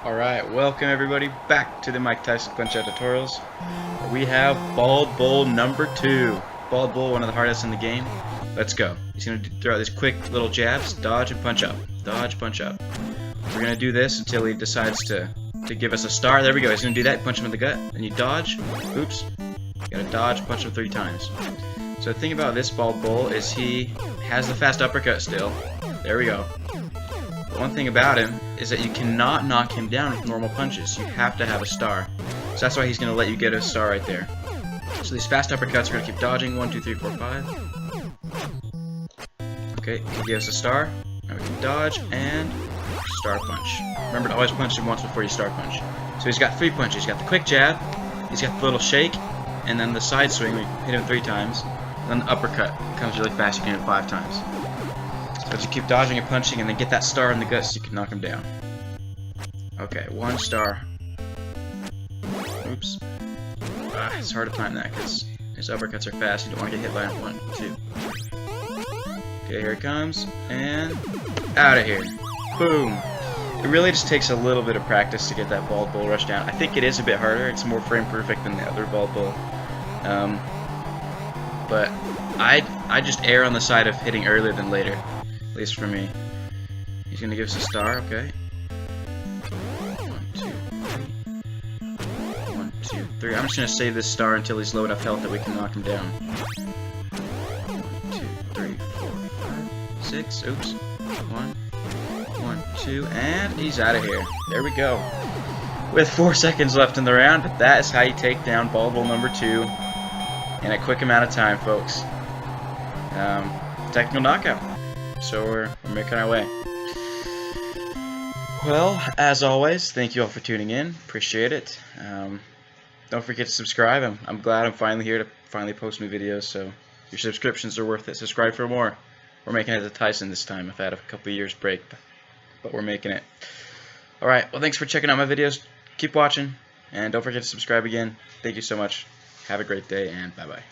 Alright, welcome everybody back to the Mike Tyson Punch-Out tutorials. We have Bald Bull number 2. Bald Bull, one of the hardest in the game. Let's go. He's going to throw out these quick little jabs, dodge and punch up. Dodge, punch up. We're going to do this until he decides to give us a star. There we go. He's going to do that, punch him in the gut. Then you dodge. Oops. You got to dodge, punch him 3 times. So the thing about this Bald Bull is he has the fast uppercut still. There we go. One thing about him is that you cannot knock him down with normal punches. You have to have a star. So that's why he's going to let you get a star right there. So these fast uppercuts are going to keep dodging. 1, 2, 3, 4, 5. Okay, he gives us a star. Now we can dodge and star punch. Remember to always punch him once before you star punch. So he's got 3 punches. He's got the quick jab, he's got the little shake, and then the side swing. We hit him 3 times. And then the uppercut comes really fast. You can hit it 5 times. So just keep dodging and punching and then get that star in the gut so you can knock him down. Okay, 1 star. Oops. It's hard to time that because his uppercuts are fast. You don't want to get hit by him. 1, 2. Okay, here it comes. And out of here. Boom. It really just takes a little bit of practice to get that Bald Bull rush down. I think it is a bit harder. It's more frame perfect than the other Bald Bull. But I just err on the side of hitting earlier than later. At least for me. He's gonna give us a star, okay. 1, 2, 3. 1, 2, 3. I'm just gonna save this star until he's low enough health that we can knock him down. 1, 2, 3, 4, 5, 6. Oops. 1, 1, 2, and he's out of here. There we go. With 4 seconds left in the round, but that is how you take down Bald Bull number 2 in a quick amount of time, folks. Technical knockout. So we're making our way. Well, as always, thank you all for tuning in. Appreciate it. Don't forget to subscribe. I'm glad I'm finally here to finally post new videos, so your subscriptions are worth it. Subscribe for more. We're making it to Tyson this time. I've had a couple of years break, but we're making it. Alright, well thanks for checking out my videos. Keep watching, and don't forget to subscribe again. Thank you so much. Have a great day, and bye-bye.